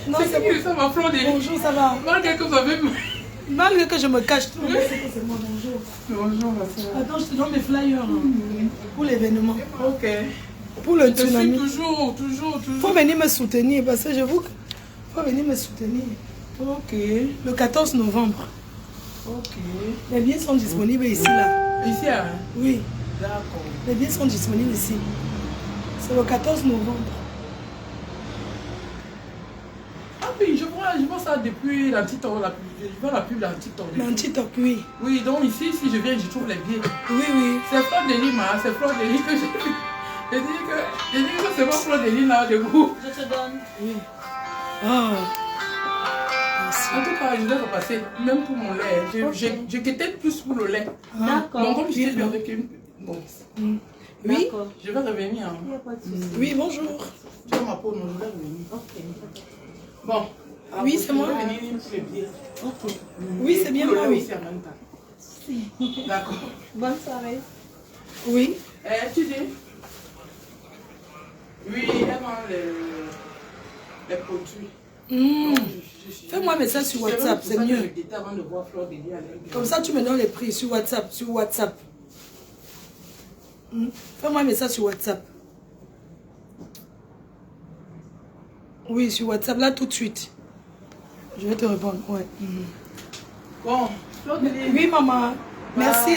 Non, c'est qui ça va Fleur de Lys? Bonjour, ça va? Malgré que vous avez... Malgré que je me cache, tout le monde sait que c'est moi. Bonjour. Bonjour, ma soeur. Attends, je te donne mes flyers pour l'événement. Ok. Pour le Je suis tsunami. toujours. Faut venir me soutenir parce que je vous... Faut venir me soutenir. Ok. Le 14 novembre. Ok. Les billets sont disponibles ici, là. Ici, hein? Oui, D'accord. les billets sont disponibles ici. C'est le 14 novembre. Ah oui, je vois ça depuis la petite heure, je vois la pub de la petite heure. L'anti-top, oui. Oui, donc ici, si je viens, je trouve les billets. Oui, oui. C'est Fleur de Lys, hein, c'est Fleur de Lys que j'ai dit que c'est pas Fleur de Lys là, de goût. Je te donne. Oui. Oh. Merci. En tout cas, je vais repasser, même pour mon lait. Je quittais plus pour le lait. D'accord. Donc, comme je suis avec une... Bon, Oui. D'accord. je vais revenir. Hein. Il n'y a pas de souci. Oui, bonjour. Tu vois ma peau, non, je vais revenir. Ok. Bon. Oui, c'est moi. Je vais venir pour les billets. Ok. Oui, c'est bien Pour le moi, lait oui. aussi en même temps. D'accord. Bonne soirée. Oui. Tu dis? Oui, elle vend les produits. Fais-moi un message sur WhatsApp, c'est mieux. Avant de voir Fleur de Lys à l'intérieur. Comme ça, tu me donnes les prix sur WhatsApp. Fais-moi un message sur WhatsApp. Oui, sur WhatsApp, là, tout de suite. Je vais te répondre, ouais. Bon, Fleur de Lys. Oui, maman. Merci.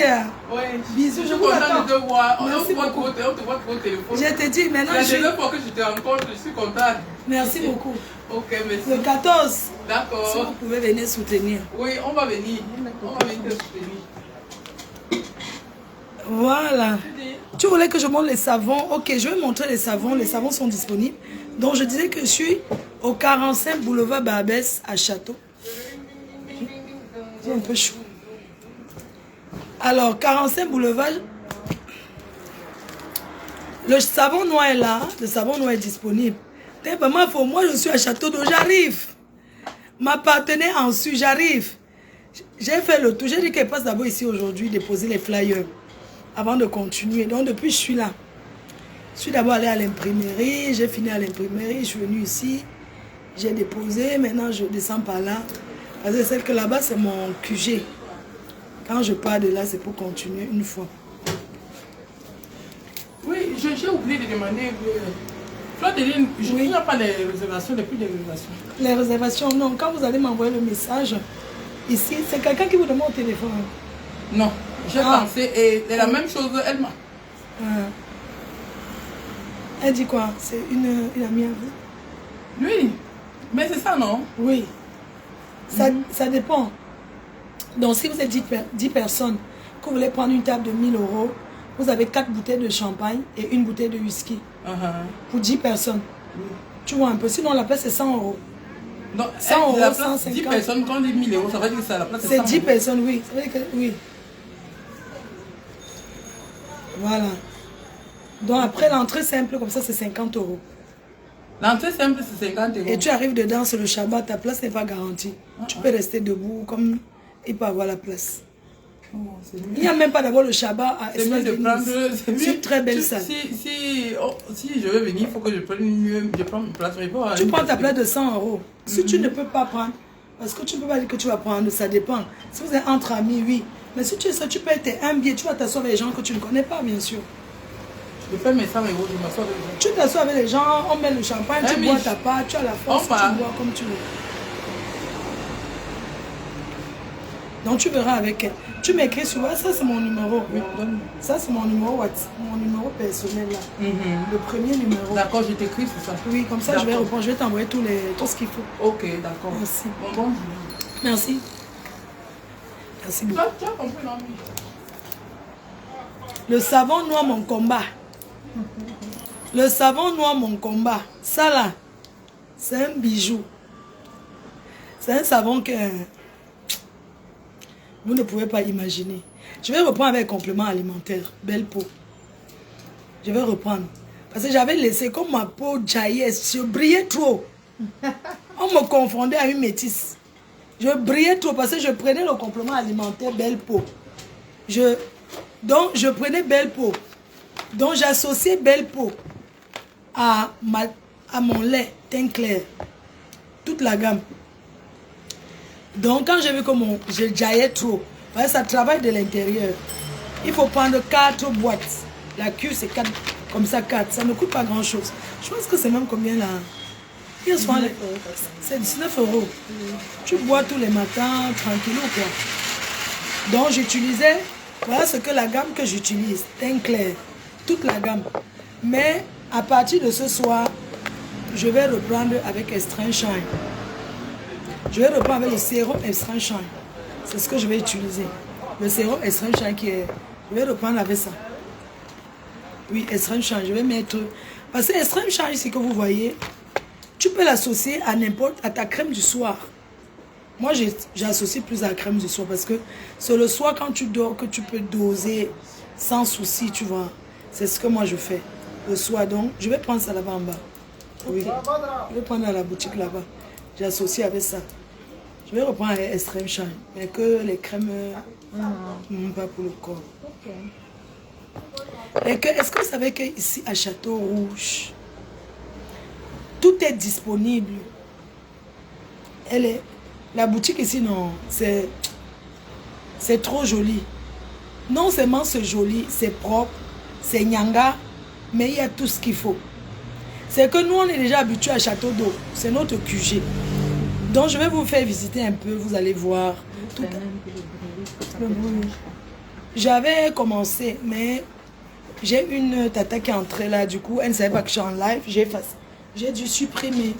Ouais. Bisous, je suis vous content attends. de te voir. On Merci te voit beaucoup. trop au téléphone. Je te dis, maintenant, La je suis... dernière fois que je te rencontre, je suis contente. Merci beaucoup. Ok, merci. Le 14, si D'accord. vous pouvez venir soutenir. Oui, on va venir. On va venir te soutenir. Voilà. Tu dis? Tu voulais que je montre les savons? Ok, je vais montrer les savons. Les savons sont disponibles. Donc, je disais que je suis au 45 boulevard Barbès à Château. C'est un peu chaud. Alors, 45 boulevard. Le savon noir est là. Le savon noir est disponible. Moi, je suis à Château d'eau. J'arrive. Ma partenaire en su, j'arrive. J'ai fait le tour. J'ai dit qu'elle passe d'abord ici aujourd'hui, déposer les flyers avant de continuer. Donc, depuis, je suis là. Je suis d'abord allée à l'imprimerie. J'ai fini à l'imprimerie. Je suis venue ici. J'ai déposé. Maintenant, je descends par là. Parce que celle que là-bas, c'est mon QG. Quand je pars de là, c'est pour continuer une fois. Oui, j'ai oublié de demander. Fleur de Lys, il n'y a pas de réservation, depuis des réservations. Les réservations, non. Quand vous allez m'envoyer le message, ici, c'est quelqu'un qui vous demande au téléphone. Non, j'ai pensé. Et la même chose, elle m'a. Elle dit quoi? C'est une amie à vous? Oui, mais c'est ça, non? Oui. Ça dépend. Donc, si vous êtes 10 personnes, que vous voulez prendre une table de 1000 €, vous avez 4 bouteilles de champagne et une bouteille de whisky. Pour 10 personnes. Tu vois un peu. Sinon, la place, c'est 100 €. Non, 100 la €, place, 150. 10 personnes, quand on dit 1000 €, ça veut dire que c'est à la place. C'est 10 personnes, oui. Ça veut dire que, oui. Voilà. Donc, après, l'entrée simple, comme ça, c'est 50 €. L'entrée simple, c'est 50 €. Et tu arrives dedans, c'est le Shabbat, ta place n'est pas garantie. Tu peux rester debout, comme il peut avoir la place. Il n'y a même pas d'abord le Shabbat à C'est mieux de prendre. C'est une très belle salle. Si je veux venir, il faut que je prenne une place. Tu prends ta place de 100 €. Si tu ne peux pas prendre, parce que tu ne peux pas dire que tu vas prendre, ça dépend. Si vous êtes entre amis, oui. Mais si tu es seul, tu peux être un billet, tu vas t'asseoir avec les gens que tu ne connais pas, bien sûr. Je fais mes 100 €, je m'assois avec les gens. Tu t'assois avec les gens, on met le champagne, tu bois ta part, tu as la force, tu part. bois comme tu veux. Donc tu verras avec elle. Tu m'écris sur WhatsApp, ça c'est mon numéro. Oui, donne. Ça c'est mon numéro WhatsApp, mon numéro personnel là. Le premier numéro. D'accord, je t'écris sur ça. Oui, comme ça je vais reprendre, je vais t'envoyer tout ce qu'il faut. Ok, d'accord. Merci. Bon. Merci. Merci beaucoup. Tu as compris, non? Le savon noir, mon combat. Le savon noir, mon combat. Ça là, c'est un bijou. C'est un savon que vous ne pouvez pas imaginer. Je vais reprendre avec complément alimentaire. Belle peau. Je vais reprendre. Parce que j'avais laissé comme ma peau jaillait. Je brillais trop. On me confondait à une métisse. Je brillais trop parce que je prenais le complément alimentaire belle peau. Donc, je prenais belle peau. Donc, j'associais belle peau à mon lait teint clair. Tout toute la gamme. Donc, quand j'ai vu que je jaillais trop, parce que ça travaille de l'intérieur, il faut prendre 4 boîtes. La queue, c'est 4, comme ça, 4. Ça ne coûte pas grand-chose. Je pense que c'est même combien là? C'est 19 €. Tu bois tous les matins, tranquille ou quoi. Donc, j'utilisais, voilà ce que la gamme que j'utilise, teint clair, toute la gamme. Mais, à partir de ce soir, je vais reprendre avec Extreme Shine. Je vais reprendre avec le sérum Extreme Shine. C'est ce que je vais utiliser. Le sérum Extreme Shine qui est... Je vais reprendre avec ça. Oui, Extreme Shine. Je vais mettre... Parce que Extreme Shine, ici que vous voyez, tu peux l'associer à n'importe... à ta crème du soir. Moi, j'associe plus à la crème du soir parce que c'est le soir quand tu dors que tu peux doser sans souci, tu vois. C'est ce que moi je fais. Le soir, donc, je vais prendre ça là-bas en bas. Oui. Je vais prendre à la boutique là-bas. J'associe avec ça. Je vais reprendre avec Extreme Shine. Mais que les crèmes, pas pour le corps. Ok. Est-ce que vous savez qu'ici à Château Rouge, tout est disponible? La boutique ici, non, c'est trop joli. Non seulement c'est joli, c'est propre, c'est nyanga, mais il y a tout ce qu'il faut. C'est que nous, on est déjà habitués à Château d'Eau. C'est notre QG. Donc, je vais vous faire visiter un peu, vous allez voir. J'avais commencé, mais j'ai une tata qui est entrée là, du coup, elle ne savait pas que je suis en live. J'ai dû supprimer.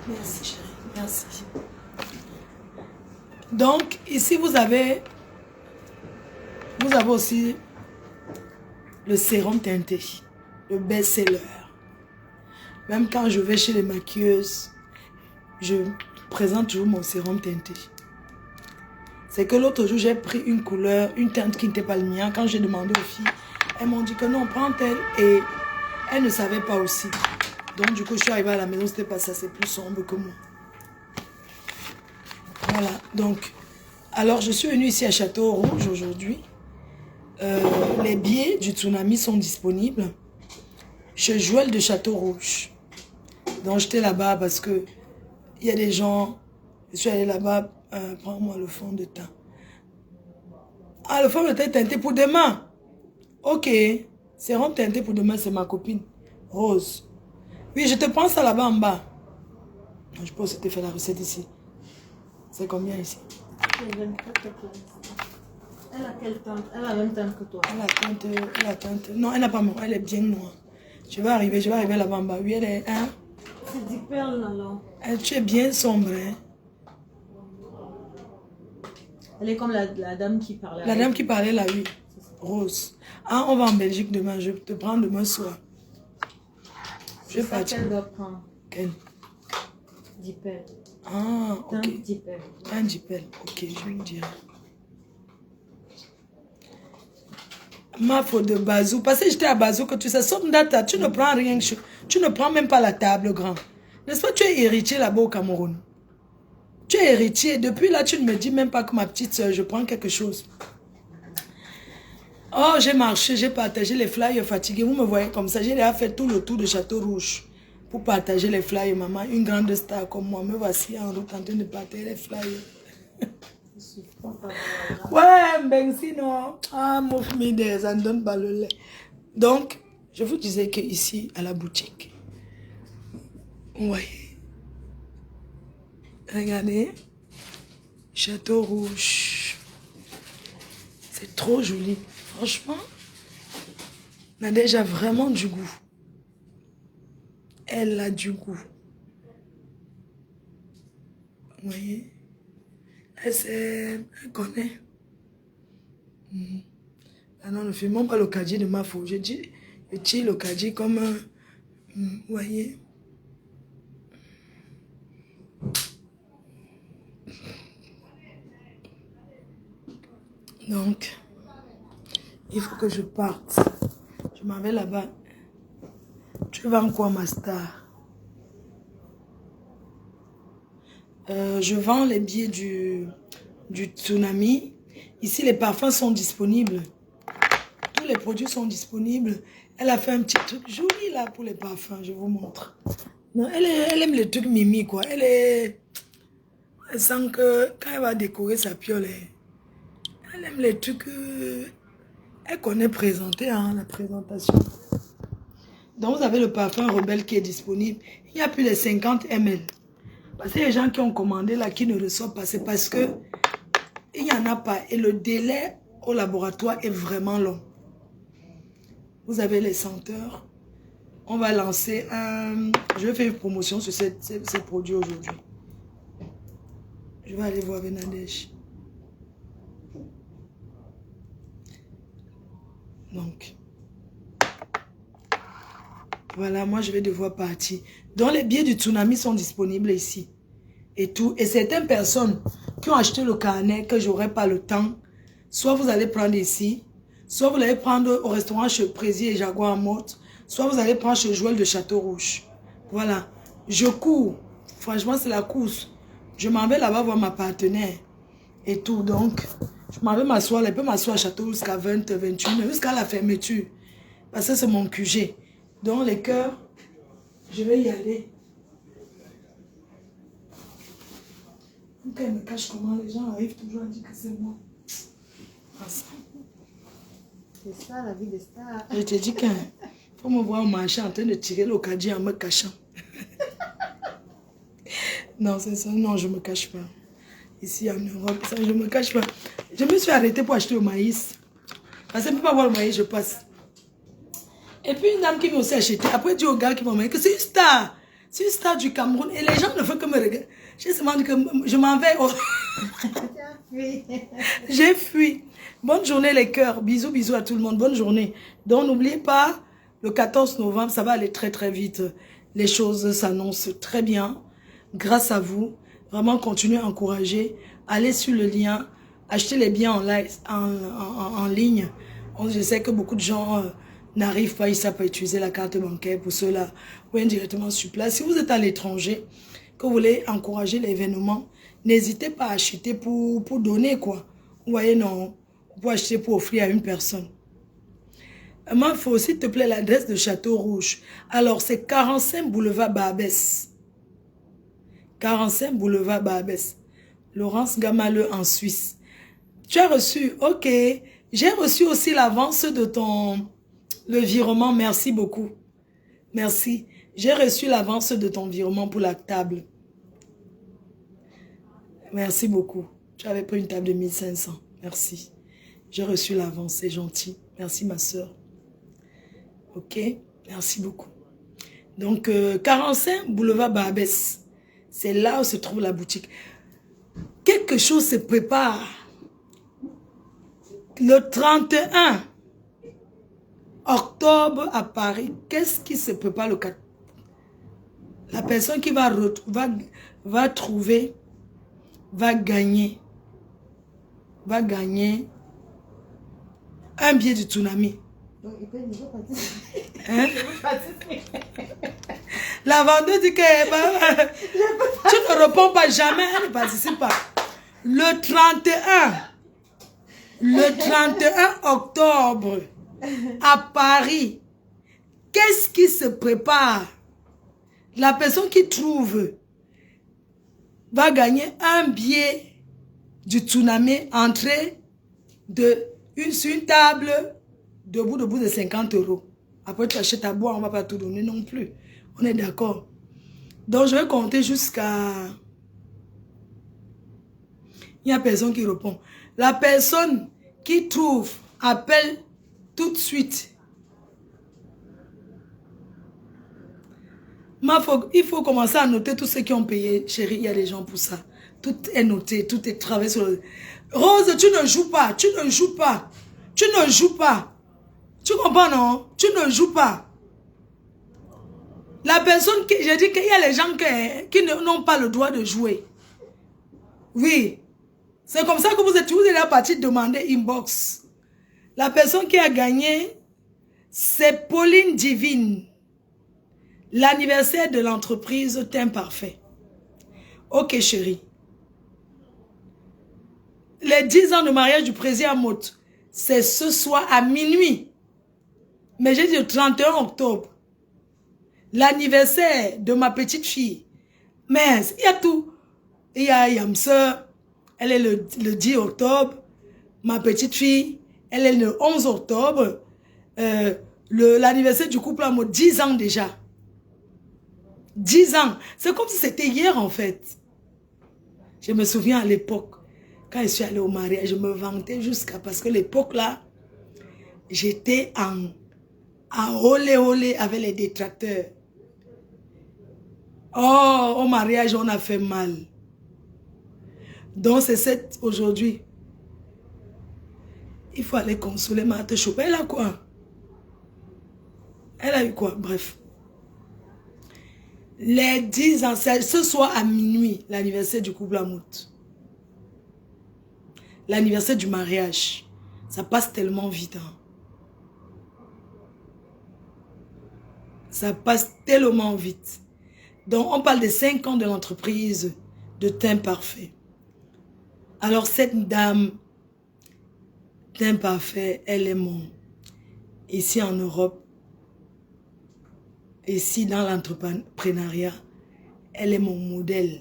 Merci chérie, merci. Donc, ici, vous avez aussi le sérum teinté, le best-seller. Même quand je vais chez les maquilleuses, je présente toujours mon sérum teinté. C'est que l'autre jour, j'ai pris une couleur, une teinte qui n'était pas le mien. Quand j'ai demandé aux filles, elles m'ont dit que non, prends tel. Et elles ne savaient pas aussi. Donc, du coup, je suis arrivée à la maison, c'était pas ça, c'est plus sombre que moi. Voilà, donc, alors je suis venue ici à Château Rouge aujourd'hui. Les billets du tsunami sont disponibles chez Joël de Château Rouge. Donc, j'étais là-bas parce que il y a des gens. Je suis allée là-bas, prends-moi le fond de teint. Ah, le fond de teint est teinté pour demain. Ok, sérum teinté pour demain, c'est ma copine, Rose. Oui, je te prends ça là-bas en bas. Je pense que tu fait la recette ici. C'est combien ici? Elle a quelle teinte? Elle a la même teinte que toi. La teinte. Non, elle n'a pas mon. Elle est bien noire. Je vais arriver là-bas en bas. Oui, elle est. Hein? C'est du perle alors. Tu es bien sombre. Hein? Elle est comme la dame qui parlait. La dame qui parlait là, oui. Rose. Ah, on va en Belgique demain. Je te prends demain soir. Je vais partir. Qu'elle doit prendre. Quelle? Dipel. Ah, ok. Dipel. Un dipel. Ok, je vais me dire. Ma faute de Bazou. Parce que j'étais à Bazou que tu sais, Somdata, tu ne prends rien. Tu ne prends même pas la table grand. N'est-ce pas, tu es héritier là-bas au Cameroun. Tu es héritier. Depuis là, tu ne me dis même pas que ma petite soeur, je prends quelque chose. Oh, j'ai marché, j'ai partagé les flyers fatigués. Vous me voyez comme ça. J'ai déjà fait tout le tour de Château Rouge pour partager les flyers, maman. Une grande star comme moi. Me voici en route en train de partager les flyers. Ouais, ben sinon, mouf me ça ne donne pas le lait. Donc, je vous disais que ici, à la boutique, vous voyez, regardez, Château Rouge, c'est trop joli. Franchement, on a déjà vraiment du goût. Elle a du goût. Vous voyez? Elle connaît. Ah non, ne filmons pas le caddie de ma faute. Je tire le caddie comme un... Vous voyez? Donc, il faut que je parte. Je m'en vais là-bas. Tu vas en quoi, ma star? Je vends les billets du tsunami. Ici, les parfums sont disponibles. Tous les produits sont disponibles. Elle a fait un petit truc joli là pour les parfums, je vous montre. Non, elle aime les trucs mimi quoi. Elle sent que quand elle va décorer sa piole, elle aime les trucs. Elle connaît présenter, hein, la présentation. Donc vous avez le parfum Rebelle qui est disponible. Il n'y a plus les 50 ml. Parce que les gens qui ont commandé là, qui ne reçoivent pas, c'est parce que il n'y en a pas. Et le délai au laboratoire est vraiment long. Vous avez les senteurs. On va lancer un... Je vais faire une promotion sur ces produits aujourd'hui. Je vais aller voir avec Nadège. Donc, voilà, moi je vais devoir partir. Donc les billets du tsunami sont disponibles ici. Et tout. Et certaines personnes qui ont acheté le carnet que j'aurai pas le temps, soit vous allez prendre ici, soit vous allez prendre au restaurant chez Prési et Jaguar Motte, soit vous allez prendre chez Joël de Château-Rouge. Voilà. Je cours. Franchement, c'est la course. Je m'en vais là-bas voir ma partenaire. Et tout. Donc, je m'en vais m'asseoir. Elle peut m'asseoir à Château jusqu'à 20, 21, jusqu'à la fermeture. Parce que c'est mon QG. Donc, les cœurs, je vais y aller. Quand elle me cache comment, les gens arrivent toujours à dire que c'est moi. C'est ça la vie des stars. Je te dis qu'il faut me voir au marché en train de tirer le caddie en me cachant. Non, c'est ça. Non, je ne me cache pas. Ici en Europe, ça, je ne me cache pas. Je me suis arrêtée pour acheter le maïs. Parce que je ne peux pas voir le maïs, je passe. Et puis une dame qui m'a aussi acheté. Après, dit au gars qui m'a dit que c'est une star. C'est une star du Cameroun. Et les gens ne font que me regarder. J'ai seulement dit que je m'en vais. J'ai fui. Bonne journée les cœurs. Bisous, bisous à tout le monde. Bonne journée. Donc n'oubliez pas, le 14 novembre, ça va aller très très vite. Les choses s'annoncent très bien. Grâce à vous. Vraiment, continuez à encourager. Allez sur le lien. Achetez les biens en ligne. Je sais que beaucoup de gens n'arrivent pas, ils ne savent pas utiliser la carte bancaire. Pour ceux-là, ou directement sur place. Si vous êtes à l'étranger, que vous voulez encourager l'événement, n'hésitez pas à acheter pour donner quoi. Vous voyez, non. Vous pouvez acheter pour offrir à une personne. Il faut s'il te plaît l'adresse de Château Rouge. Alors, c'est 45 boulevard Barbès. 45 boulevard Barbès. Laurence Gamaleux en Suisse. Tu as reçu, ok. J'ai reçu aussi l'avance de le virement. Merci beaucoup. Merci. J'ai reçu l'avance de ton virement pour la table. Merci beaucoup. Tu avais pris une table de 1500. Merci. J'ai reçu l'avance, c'est gentil. Merci ma soeur. Ok, merci beaucoup. Donc, 45 boulevard Barbès. C'est là où se trouve la boutique. Quelque chose se prépare. Le 31 octobre à Paris. Qu'est-ce qui se prépare le 4? La personne qui va trouver, va gagner un billet du tsunami. Donc, il peut participer. Hein? La vendeuse dit que tu ne réponds pas jamais, elle ne participe pas. Le 31 octobre à Paris, qu'est-ce qui se prépare? La personne qui trouve va gagner un billet du tsunami entrée sur une table debout de 50 €. Après, tu achètes à boire, on ne va pas tout donner non plus. On est d'accord. Donc, je vais compter jusqu'à... Il n'y a personne qui répond. La personne qui trouve, appelle tout de suite. Il faut commencer à noter tous ceux qui ont payé. Chérie, il y a des gens pour ça. Tout est noté, tout est travaillé sur le... Rose, tu ne joues pas, tu ne joues pas. Tu ne joues pas. Tu comprends, non? Tu ne joues pas. La personne qui... J'ai dit qu'il y a les gens qui n'ont pas le droit de jouer. Oui. C'est comme ça que vous êtes parti demander inbox. La personne qui a gagné, c'est Pauline Divine. L'anniversaire de l'entreprise Teint Parfait. Ok, chérie. Les 10 ans de mariage du président Motte, c'est ce soir à minuit. Mais j'ai dit le 31 octobre. L'anniversaire de ma petite fille. Mais il y a tout. Il y a Yamsa, elle est le 10 octobre. Ma petite fille, elle est le 11 octobre. L'anniversaire du couple a 10 ans déjà. 10 ans. C'est comme si c'était hier en fait. Je me souviens à l'époque, quand je suis allée au mariage, je me vantais jusqu'à... Parce que l'époque là, j'étais à olé olé avec les détracteurs. Oh, au mariage, on a fait mal. Donc, c'est cette aujourd'hui. Il faut aller consoler Marthe Chopin. Elle a quoi? Elle a eu quoi? Bref. Les 10 ans, ce soir à minuit, l'anniversaire du couple Amout. L'anniversaire du mariage. Ça passe tellement vite. Hein. Ça passe tellement vite. Donc, on parle de 5 ans de l'entreprise de teint parfait. Alors, cette dame, teint parfait, elle est mon... Ici en Europe, ici dans l'entrepreneuriat, elle est mon modèle.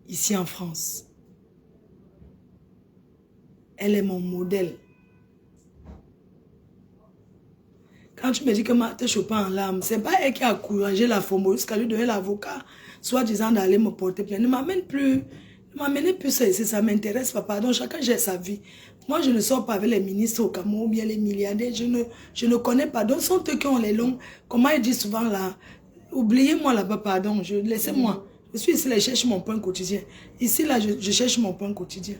Ici en France. Elle est mon modèle. Quand tu me dis que Marthe Chopin en larmes, c'est pas elle qui a encouragé la FOMO jusqu'à lui donner l'avocat, soit disant d'aller me porter plainte. Ne m'amène plus. Ne m'amenez plus ça m'intéresse pas. Pardon, chacun j'ai sa vie. Moi, je ne sors pas avec les ministres au Cameroun ou bien les milliardaires. Je ne connais pas. Donc, sont eux qui ont les longs. Comment ils disent souvent là, oubliez-moi là-bas, pardon. Laissez-moi. Je suis ici, là, je cherche mon pain quotidien. Ici, là, je cherche mon pain quotidien.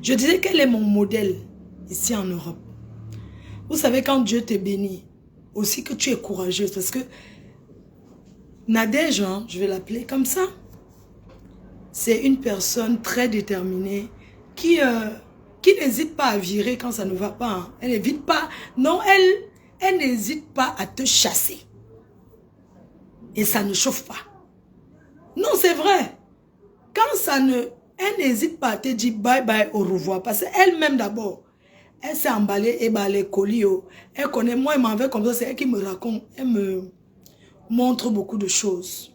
Je disais qu'elle est mon modèle ici en Europe. Vous savez, quand Dieu te bénit, aussi que tu es courageuse. Parce que Nadège, hein, je vais l'appeler comme ça, c'est une personne très déterminée qui n'hésite pas à virer quand ça ne va pas. Hein. Elle n'hésite pas. Non, elle n'hésite pas à te chasser. Et ça ne chauffe pas. Non, c'est vrai. Quand ça ne... Elle n'hésite pas à te dire bye bye, au revoir. Parce qu'elle-même d'abord, elle s'est emballée et les colis. Elle connaît, moi, elle m'en veut comme ça. C'est elle qui me raconte. Elle me montre beaucoup de choses.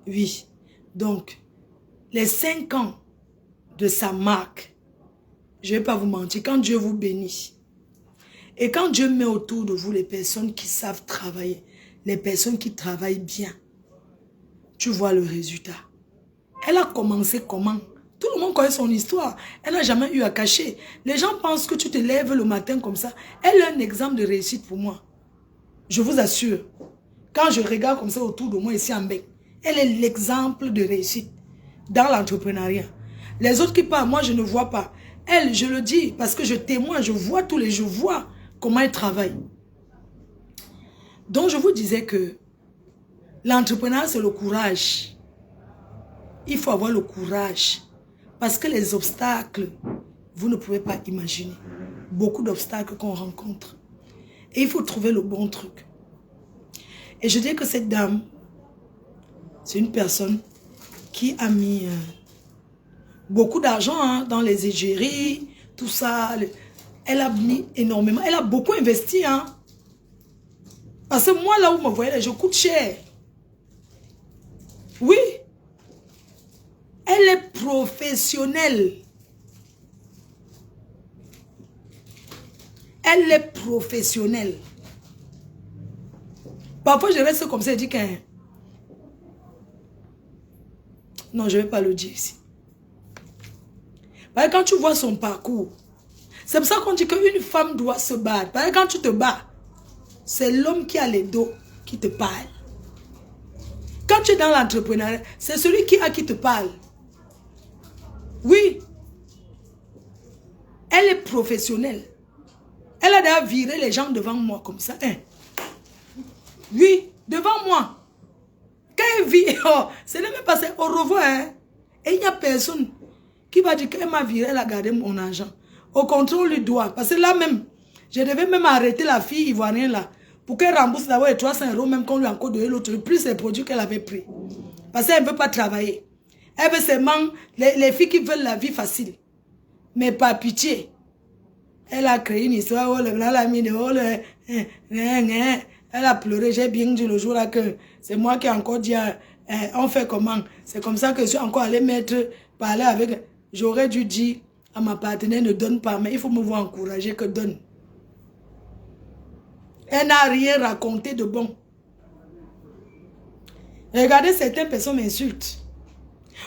Oui. Donc, les 5 ans de sa marque, je ne vais pas vous mentir, quand Dieu vous bénit, et quand Dieu met autour de vous les personnes qui savent travailler, les personnes qui travaillent bien, tu vois le résultat. Elle a commencé comment? Tout le monde connaît son histoire. Elle n'a jamais eu à cacher. Les gens pensent que tu te lèves le matin comme ça. Elle est un exemple de réussite pour moi. Je vous assure. Quand je regarde comme ça autour de moi ici en Bec, elle est l'exemple de réussite dans l'entrepreneuriat. Les autres qui parlent, moi je ne vois pas. Elle, je le dis parce que je témoigne, je vois tous les jours, je vois comment elle travaille. Donc je vous disais que l'entrepreneuriat c'est le courage. Il faut avoir le courage. Parce que les obstacles, vous ne pouvez pas imaginer. Beaucoup d'obstacles qu'on rencontre. Et il faut trouver le bon truc. Et je dis que cette dame, c'est une personne qui a mis beaucoup d'argent hein, dans les égéries, tout ça. Elle a mis énormément. Elle a beaucoup investi. Hein. Parce que moi, là où vous me voyez, je coûte cher. Oui. Elle est professionnelle. Elle est professionnelle. Parfois, je reste comme ça et dis que... Non, je ne vais pas le dire ici. Parce que quand tu vois son parcours, c'est pour ça qu'on dit qu'une femme doit se battre. Parce que quand tu te bats, c'est l'homme qui a les dos qui te parle. Quand tu es dans l'entrepreneuriat, c'est celui qui te parle. Oui. Elle est professionnelle. Elle a d'ailleurs viré les gens devant moi comme ça. Hein. Oui, devant moi. Quand elle vit, oh, c'est même passé au revoir. Hein. Et il n'y a personne qui va dire qu'elle m'a viré, elle a gardé mon argent. Au contrôle lui doit. Parce que là même, je devais même arrêter la fille ivoirienne là. Pour qu'elle rembourse d'abord les 300 € même qu'on lui a encore donné l'autre. Plus les produits qu'elle avait pris. Parce qu'elle ne veut pas travailler. Elle veut seulement les filles qui veulent la vie facile. Mais par pitié. Elle a créé une histoire, oh, elle a mis de oh, elle a pleuré. J'ai bien dit le jour là que c'est moi qui ai encore dit, on fait comment? C'est comme ça que je suis encore allé parler avec. J'aurais dû dire à ma partenaire, ne donne pas, mais il faut me voir encourager que donne. Elle n'a rien raconté de bon. Regardez, certaines personnes m'insultent.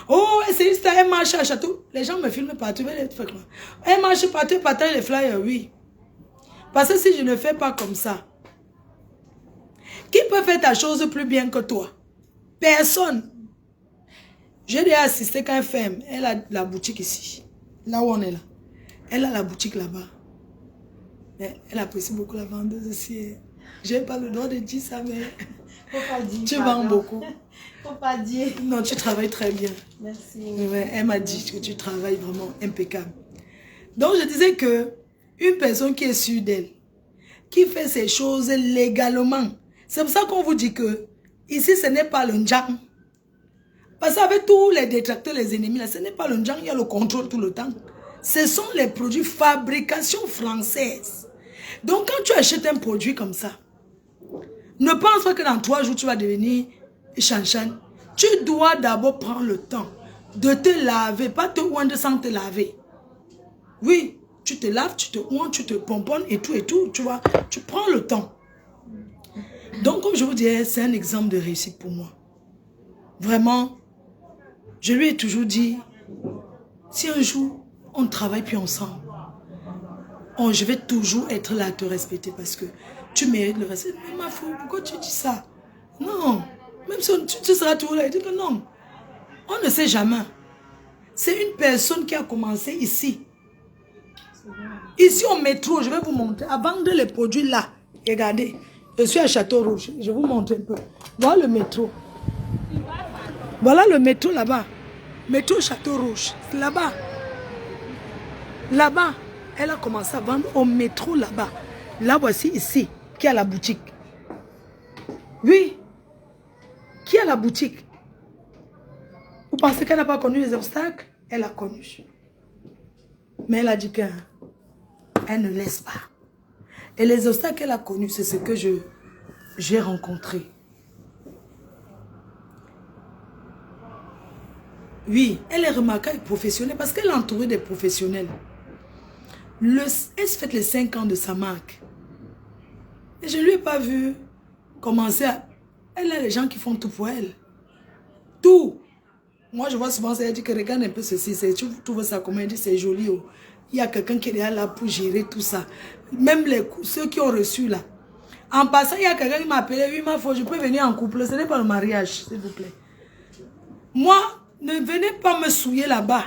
Oh, c'est une star, elle marche à Château. Les gens me filment partout. Elle marche partout, partage les flyers, oui. Parce que si je ne fais pas comme ça, qui peut faire ta chose plus bien que toi? Personne. J'ai déjà assisté quand elle a la boutique ici. Là où on est là. Elle a la boutique là-bas. Elle apprécie beaucoup la vendeuse aussi. Je n'ai pas le droit de dire ça, mais... Faut pas dire. Tu vends beaucoup. Faut pas dire. Non, tu travailles très bien. Merci. Ouais, elle m'a dit que tu travailles vraiment impeccable. Donc, je disais que une personne qui est sûre d'elle, qui fait ses choses légalement, c'est pour ça qu'on vous dit que ici, ce n'est pas le ndjang. Parce qu'avec tous les détracteurs, les ennemis, là, ce n'est pas le ndjang, il y a le contrôle tout le temps. Ce sont les produits fabrication française. Donc, quand tu achètes un produit comme ça, ne pense pas que dans 3 jours, tu vas devenir chanchan. Tu dois d'abord prendre le temps de te laver, pas te oindre sans te laver. Oui, tu te laves, tu te oins, tu te pomponnes et tout, tu vois. Tu prends le temps. Donc, comme je vous disais, c'est un exemple de réussite pour moi. Vraiment, je lui ai toujours dit, si un jour, on travaille puis ensemble, je vais toujours être là à te respecter parce que tu mérites le respect. Mais ma fille, pourquoi tu dis ça? Non. Même si tu seras toujours là, il dit que non. On ne sait jamais. C'est une personne qui a commencé ici. Ici au métro, je vais vous montrer. À vendre les produits là. Regardez. Je suis à Château Rouge. Je vous montre un peu. Voilà le métro. Voilà le métro là-bas. Métro Château Rouge. Là-bas. Là-bas. Elle a commencé à vendre au métro là-bas. Là, voici ici, qui a la boutique. Oui. Qui a la boutique? Vous pensez qu'elle n'a pas connu les obstacles? Elle a connu. Mais elle a dit qu'elle ne laisse pas. Et les obstacles qu'elle a connus, c'est ce que j'ai rencontré. Oui, elle est remarquable et professionnelle parce qu'elle est entourée des professionnels. Elle se fait les 5 ans de sa marque. Et je ne lui ai pas vu commencer à... Elle a les gens qui font tout pour elle. Tout. Moi, je vois souvent, elle dit que regarde un peu ceci. Tu trouves ça comment? Elle dit c'est joli. Oh. Il y a quelqu'un qui est là pour gérer tout ça. Même ceux qui ont reçu là. En passant, il y a quelqu'un qui m'a appelé. Oui, ma foi, je peux venir en couple. Ce n'est pas le mariage, s'il vous plaît. Moi, ne venez pas me souiller là-bas.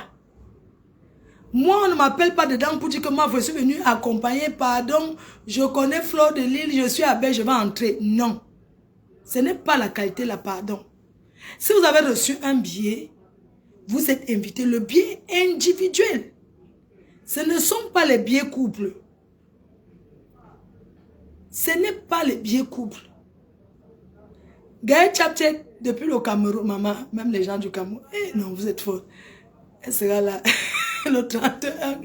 Moi, on ne m'appelle pas dedans pour dire que moi, je suis venue accompagner. Pardon, je connais Fleur de Lille, je suis à Belle, je vais entrer. Non. Ce n'est pas la qualité là, pardon. Si vous avez reçu un billet, vous êtes invité. Le billet individuel. Ce ne sont pas les billets couples. Ce n'est pas les billets couples. Gaël Tchaptchek, depuis le Cameroun, maman, même les gens du Cameroun, non, vous êtes fort. Elle sera là le 31.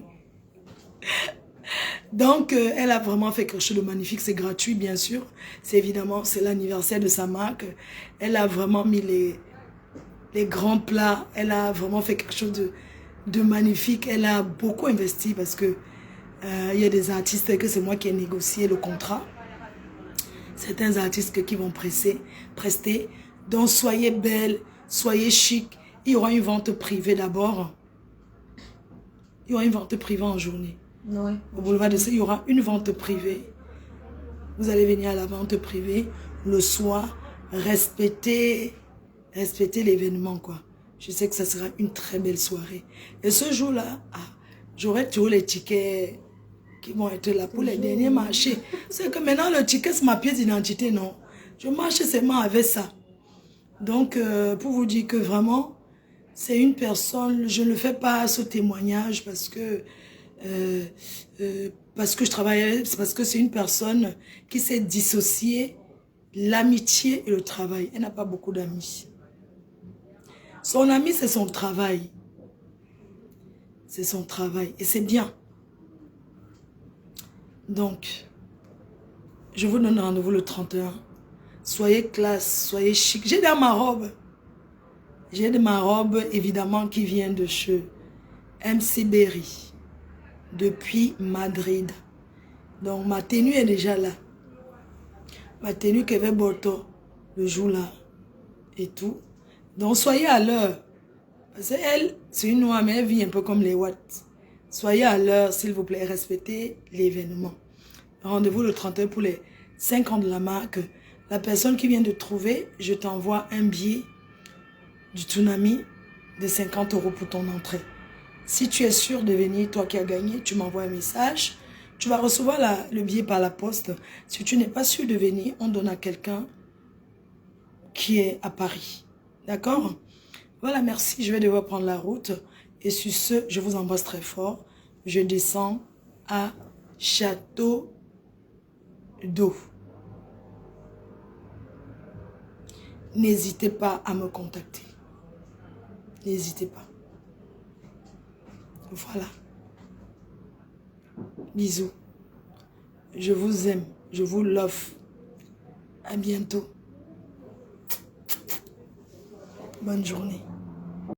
Donc, elle a vraiment fait quelque chose de magnifique. C'est gratuit, bien sûr. C'est évidemment, c'est l'anniversaire de sa marque. Elle a vraiment mis les grands plats. Elle a vraiment fait quelque chose de magnifique. Elle a beaucoup investi parce que il y a des artistes que c'est moi qui ai négocié le contrat. Certains artistes qui vont prester. Donc, soyez belle, soyez chic. Il y aura une vente privée d'abord. Il y aura une vente privée en journée. Oui. Au boulevard de il y aura une vente privée. Vous allez venir à la vente privée le soir, respecter l'événement, quoi. Je sais que ça sera une très belle soirée. Et ce jour-là, j'aurai tous les tickets qui vont être là pour les derniers marchés. C'est que maintenant, le ticket, c'est ma pièce d'identité, non. Je marche seulement avec ça. Donc, pour vous dire que vraiment, c'est une personne, je ne fais pas ce témoignage parce que je travaille, c'est parce que c'est une personne qui s'est dissociée l'amitié et le travail. Elle n'a pas beaucoup d'amis. Son ami, c'est son travail. C'est son travail. Et c'est bien. Donc, je vous donne rendez-vous le 31. Soyez classe, soyez chic. J'ai dans ma robe. J'ai de ma robe, évidemment, qui vient de chez MC Berry. Depuis Madrid. Donc, ma tenue est déjà là. Ma tenue qu'avait Borto le jour-là. Et tout. Donc, soyez à l'heure. Parce qu'elle, c'est une noire, mais elle vit un peu comme les Watts. Soyez à l'heure, s'il vous plaît. Respectez l'événement. Rendez-vous le 31 pour les 5 ans de la marque. La personne qui vient de trouver, je t'envoie un billet du tsunami de 50 € pour ton entrée. Si tu es sûr de venir, toi qui as gagné, tu m'envoies un message. Tu vas recevoir le billet par la poste. Si tu n'es pas sûr de venir, on donne à quelqu'un qui est à Paris. D'accord? Voilà, merci. Je vais devoir prendre la route. Et sur ce, je vous embrasse très fort. Je descends à Château d'Eau. N'hésitez pas à me contacter. N'hésitez pas. Voilà. Bisous. Je vous aime. Je vous love. À bientôt. Bonne journée.